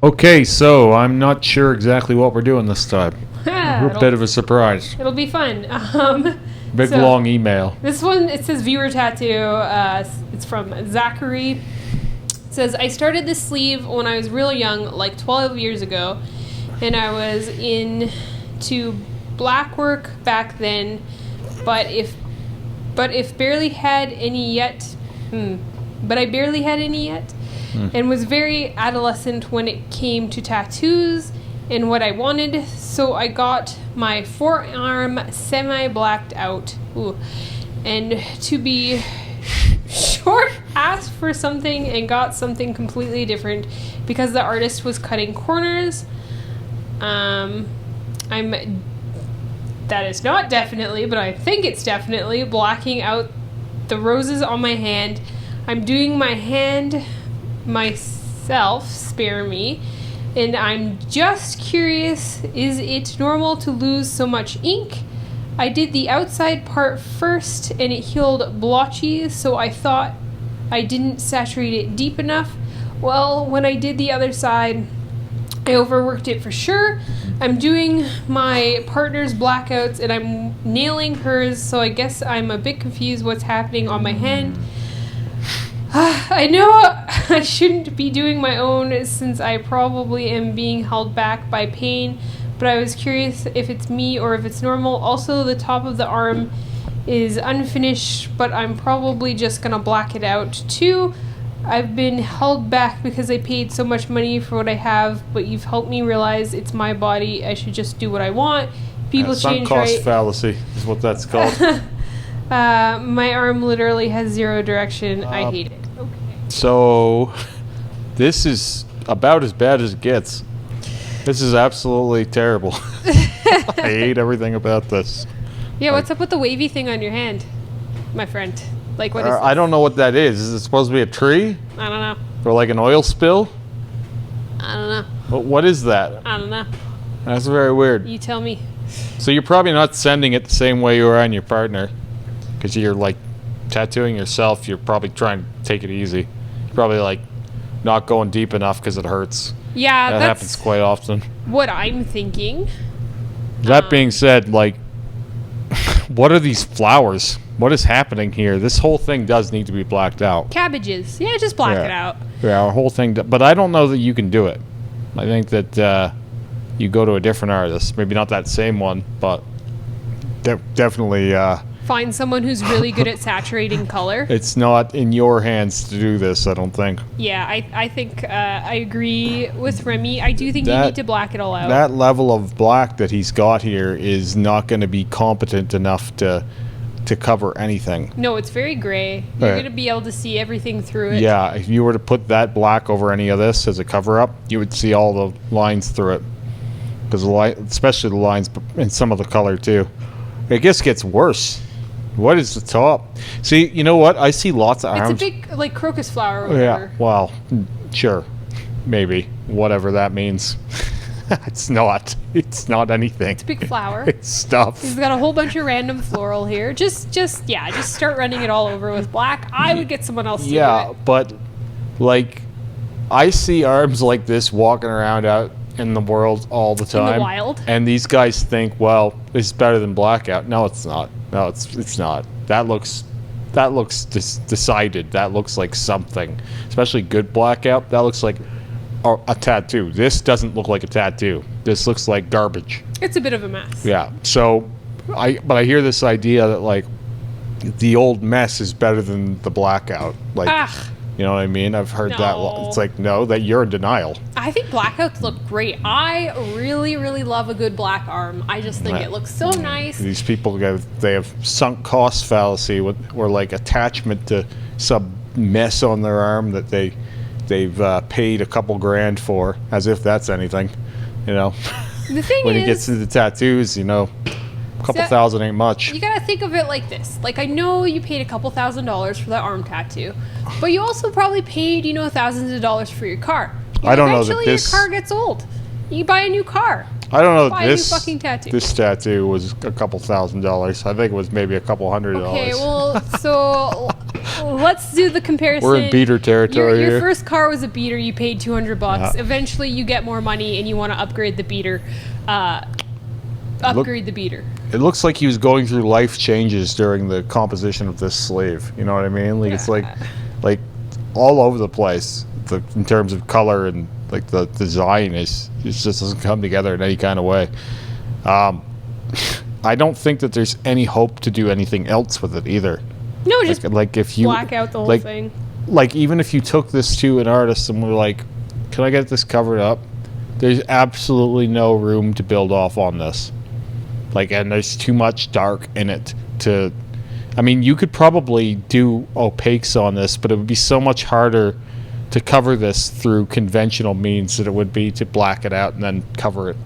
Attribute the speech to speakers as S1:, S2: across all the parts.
S1: Okay, so I'm not sure exactly what we're doing this time. A bit of
S2: it'll,
S1: a surprise.
S2: it'll be fun.
S1: Big
S2: So-
S1: long email.
S2: This one, it says viewer tattoo. It's from Zachary. It says, I started this sleeve when I was real young, like 12 years ago, and I was into black work back then, but barely had any yet. But I barely had any yet, and was very adolescent when it came to tattoos and what I wanted, so I got my forearm semi-blacked out. Ooh. And to be short, asked for something and got something completely different because the artist was cutting corners. That is not definitely, but I think it's definitely blacking out the roses on my hand. I'm doing my hand myself, spare me. And I'm just curious, is it normal to lose so much ink? I did the outside part first and it healed blotchy, so I thought I didn't saturate it deep enough. Well, when I did the other side, I overworked it for sure. I'm doing my partner's blackouts and I'm nailing hers, so I guess I'm a bit confused what's happening on my hand. I know I shouldn't be doing my own since I probably am being held back by pain, but I was curious if it's me or if it's normal. Also, the top of the arm is unfinished, but I'm probably just gonna black it out too. I've been held back because I paid so much money for what I have, but you've helped me realize it's my body. I should just do what I want. People change,
S1: Sunk cost
S2: right?
S1: fallacy is what that's called.
S2: My arm literally has zero direction. I hate it. Okay.
S1: So, this is about as bad as it gets. This is absolutely terrible. I hate everything about this.
S2: Yeah, what's up with the wavy thing on your hand, my friend? Like, what is this?
S1: I don't know what that is. Is it supposed to be a tree?
S2: I don't know.
S1: Or like an oil spill?
S2: I don't know.
S1: What is that?
S2: I don't know.
S1: That's very weird.
S2: You tell me.
S1: So you're probably not sending it the same way you are on your partner. Because you're like tattooing yourself, you're probably trying to take it easy. You're probably like not going deep enough because it hurts.
S2: Yeah,
S1: That
S2: that's
S1: happens quite often.
S2: what I'm thinking.
S1: That being said, like, what are these flowers? What is happening here? This whole thing does need to be blacked out.
S2: Cabbages. Yeah, just black
S1: Yeah.
S2: it out.
S1: Yeah, our whole thing. But I don't know that you can do it. I think that you go to a different artist. Maybe not that same one, but definitely
S2: Find someone who's really good at saturating color.
S1: it's not in your hands to do this, I don't think.
S2: Yeah, I think I agree with Remy. I do think you
S1: That-
S2: need to black it all out.
S1: That level of black that he's got here is not going to be competent enough to cover anything.
S2: No, it's very gray. You're
S1: Right.
S2: going to be able to see everything through it.
S1: Yeah, if you were to put that black over any of this as a cover-up, you would see all the lines through it. Because especially the lines and some of the color too. It just gets worse. What is the top? See, you know what? I see lots of
S2: It's
S1: arms.
S2: a big, like, crocus flower or
S1: Yeah,
S2: whatever.
S1: well, sure. Maybe. Whatever that means. It's not. It's not anything.
S2: It's a big flower.
S1: It's stuff.
S2: He's got a whole bunch of random floral here. Just start running it all over with black. I would get someone else to do
S1: Yeah,
S2: it.
S1: but like I see arms like this walking around out in the world all the time.
S2: wild.
S1: And these guys think, well, this is better than Blackout. No, it's not. No, it's not. That looks decided. That looks like something. Especially good Blackout. That looks like a tattoo. This doesn't look like a tattoo. This looks like garbage.
S2: It's a bit of a mess.
S1: Yeah. So I hear this idea that like the old mess is better than the Blackout. Like you know what I mean? I've heard that.
S2: No.
S1: It's like, no, that you're in denial.
S2: I think blackouts look great. I really, really love a good black arm. I just think it looks so nice.
S1: These people they have sunk cost fallacy or like attachment to some mess on their arm that they've paid a couple grand for, as if that's anything, you know.
S2: The thing
S1: When
S2: is,
S1: it gets into tattoos, you know, a couple
S2: So-
S1: thousand ain't much.
S2: you gotta think of it like this. Like, I know you paid a couple $1,000s for that arm tattoo, but you also probably paid, thousands of dollars for your car.
S1: I don't know that
S2: Eventually,
S1: this-
S2: your car gets old. You buy a new car.
S1: I don't know
S2: Buy
S1: that
S2: a new
S1: this
S2: fucking tattoo.
S1: this tattoo was a couple $1,000s. I think it was maybe a couple $100.
S2: Okay, well, so let's do the comparison.
S1: We're in beater territory
S2: Your
S1: here.
S2: first car was a beater. You paid $200.
S1: Yeah.
S2: Eventually, you get more money and you want to upgrade the beater. Upgrade the beater.
S1: It looks like he was going through life changes during the composition of this slave. You know what I mean? Like it's like all over the place. In terms of color and like the design it just doesn't come together in any kind of way. I don't think that there's any hope to do anything else with it either.
S2: No, just
S1: like if you
S2: black out the whole thing.
S1: Like even if you took this to an artist and were like, "Can I get this covered up?" There's absolutely no room to build off on this. Like, and there's too much dark in it to. I mean, you could probably do opaques on this, but it would be so much harder to cover this through conventional means that it would be to black it out and then cover it.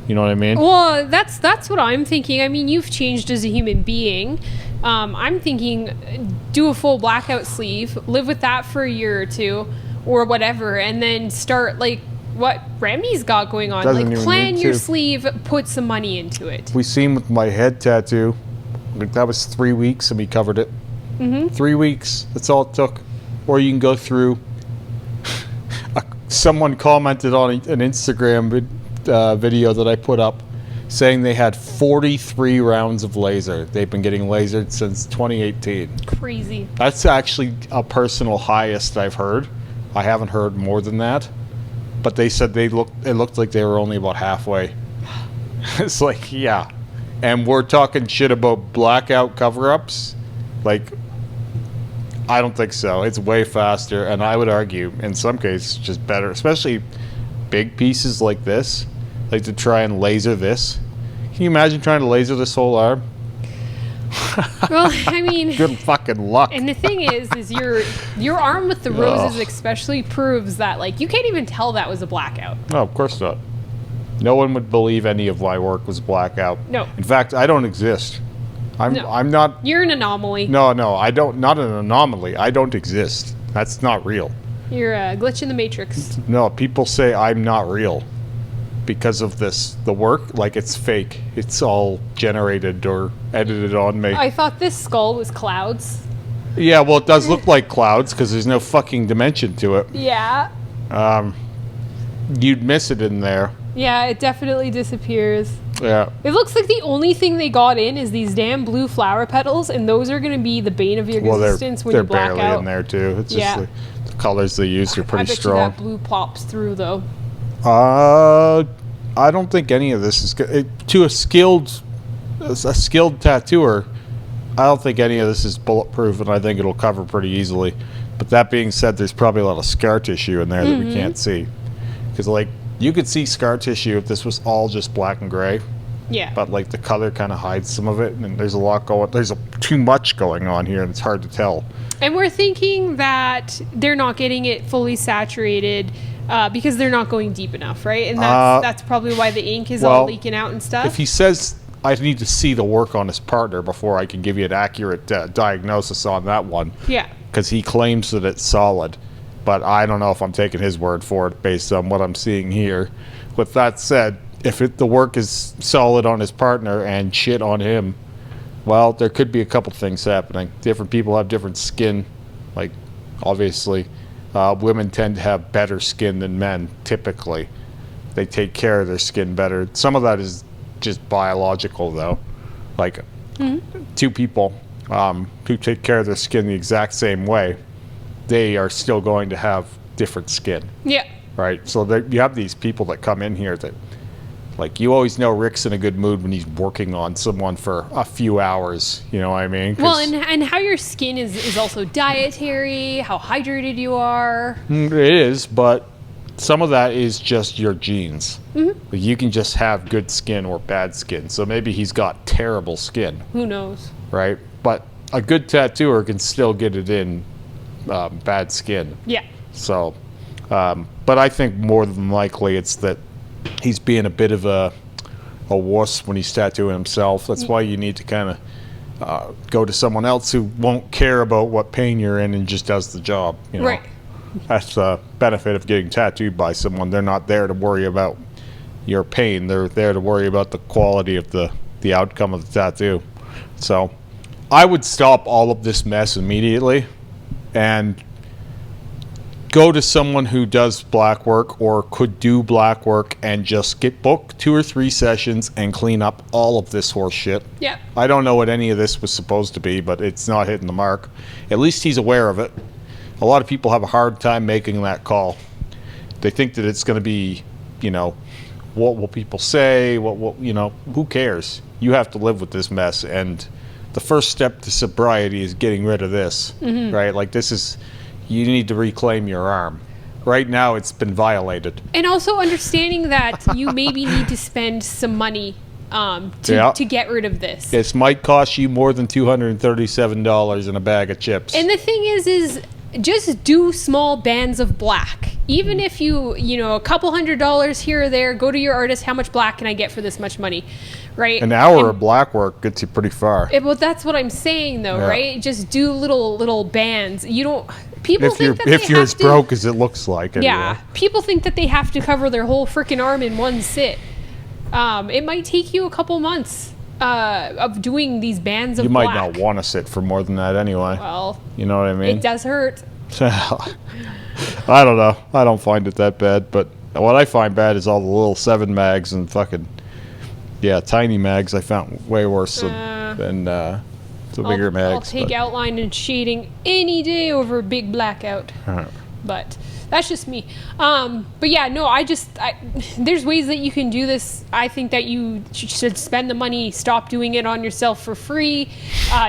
S1: You know what I mean?
S2: Well, that's what I'm thinking. I mean, you've changed as a human being. I'm thinking do a full blackout sleeve, live with that for a year or two or whatever, and then start like what Remy's got going on.
S1: Doesn't
S2: like
S1: even
S2: plan
S1: need
S2: your
S1: to.
S2: sleeve, put some money into it.
S1: We seen with my head tattoo. Like that was 3 weeks and we covered it. 3 weeks. That's all it took. Or you can go through. Someone commented on an Instagram video that I put up saying they had 43 rounds of laser. They've been getting lasered since 2018.
S2: Crazy.
S1: That's actually a personal highest I've heard. I haven't heard more than that. But they said it looked like they were only about halfway. It's like, yeah. And we're talking shit about blackout cover-ups. Like, I don't think so. It's way faster, and I would argue, in some cases, just better. Especially big pieces like this. Like to try and laser this. Can you imagine trying to laser this whole arm?
S2: Well, I mean,
S1: Good fucking luck.
S2: and the thing is your arm with the roses especially proves that like you can't even tell that was a blackout.
S1: No, of course not. No one would believe any of my work was blackout.
S2: No.
S1: In fact, I don't exist.
S2: No.
S1: I'm not.
S2: You're an anomaly.
S1: No, I don't. Not an anomaly. I don't exist. That's not real.
S2: You're a glitch in the matrix.
S1: No, people say I'm not real because of the work. Like it's fake. It's all generated or edited on me.
S2: I thought this skull was clouds.
S1: Yeah, well, it does look like clouds because there's no fucking dimension to it.
S2: Yeah.
S1: You'd miss it in there.
S2: Yeah, it definitely disappears.
S1: Yeah.
S2: It looks like the only thing they got in is these damn blue flower petals, and those are going to be the bane of your existence when
S1: they're
S2: you black
S1: barely
S2: out.
S1: in there too. It's
S2: Yeah.
S1: just the colors they use are
S2: I
S1: pretty
S2: bet
S1: strong.
S2: you that blue pops through though.
S1: I don't think any of this is good. To a skilled tattooer, I don't think any of this is bulletproof, and I think it'll cover pretty easily. But that being said, there's probably a lot of scar tissue in there that we can't see. Because like you could see scar tissue if this was all just black and gray.
S2: Yeah.
S1: But like the color kind of hides some of it, and there's a lot going. There's too much going on here, and it's hard to tell.
S2: And we're thinking that they're not getting it fully saturated because they're not going deep enough, right? And that's probably why the ink is all leaking out and stuff.
S1: If he says I need to see the work on his partner before I can give you an accurate diagnosis on that one,
S2: yeah.
S1: because he claims that it's solid, but I don't know if I'm taking his word for it based on what I'm seeing here. With that said, if the work is solid on his partner and shit on him, well, there could be a couple things happening. Different people have different skin. Like, obviously, women tend to have better skin than men, typically. They take care of their skin better. Some of that is just biological, though. Like, two people who take care of their skin the exact same way, they are still going to have different skin.
S2: Yeah.
S1: Right? So you have these people that come in here that, like, you always know Rick's in a good mood when he's working on someone for a few hours. You know what I mean?
S2: Well, and how your skin is also dietary, how hydrated you are.
S1: It is, but some of that is just your genes. Like, you can just have good skin or bad skin. So maybe he's got terrible skin.
S2: Who knows?
S1: Right? But a good tattooer can still get it in bad skin.
S2: Yeah.
S1: So, but I think more than likely it's that he's being a bit of a wuss when he's tattooing himself. That's why you need to kind of go to someone else who won't care about what pain you're in and just does the job. You know?
S2: Right.
S1: That's the benefit of getting tattooed by someone. They're not there to worry about your pain. They're there to worry about the quality of the outcome of the tattoo. So I would stop all of this mess immediately and go to someone who does black work or could do black work and just get booked 2 or 3 sessions and clean up all of this horse shit.
S2: Yeah.
S1: I don't know what any of this was supposed to be, but it's not hitting the mark. At least he's aware of it. A lot of people have a hard time making that call. They think that it's going to be, you know, what will people say? What you know, who cares? You have to live with this mess, and the first step to sobriety is getting rid of this, right? Like, this is, you need to reclaim your arm. Right now, it's been violated.
S2: And also understanding that you maybe need to spend some money to get rid of this.
S1: This might cost you more than $237 in a bag of chips.
S2: And the thing is just do small bands of black. Even if you know, a couple $100 here or there, go to your artist, how much black can I get for this much money, right?
S1: An hour of black work gets you pretty far.
S2: Well, that's what I'm saying, though, right? Just do little bands. You don't... People think that
S1: if you're as broke as it looks like. Anyway.
S2: Yeah. People think that they have to cover their whole freaking arm in one sit. It might take you a couple months of doing these bands of black.
S1: You might not want to sit for more than that anyway.
S2: Well,
S1: you know what I mean?
S2: It does hurt.
S1: I don't know. I don't find it that bad, but what I find bad is all the little 7 mags and fucking, tiny mags I found way worse than the bigger mags.
S2: I'll take outline and shading any day over a big blackout. But that's just me. But yeah, no, there's ways that you can do this. I think that you should spend the money, stop doing it on yourself for free.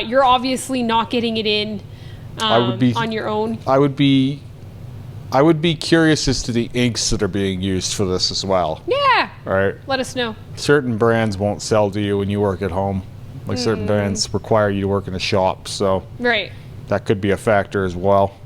S2: You're obviously not getting it in on your own.
S1: I would be curious as to the inks that are being used for this as well.
S2: Yeah.
S1: Right.
S2: Let us know.
S1: Certain brands won't sell to you when you work at home. Like certain brands require you to work in a shop, so
S2: right.
S1: that could be a factor as well.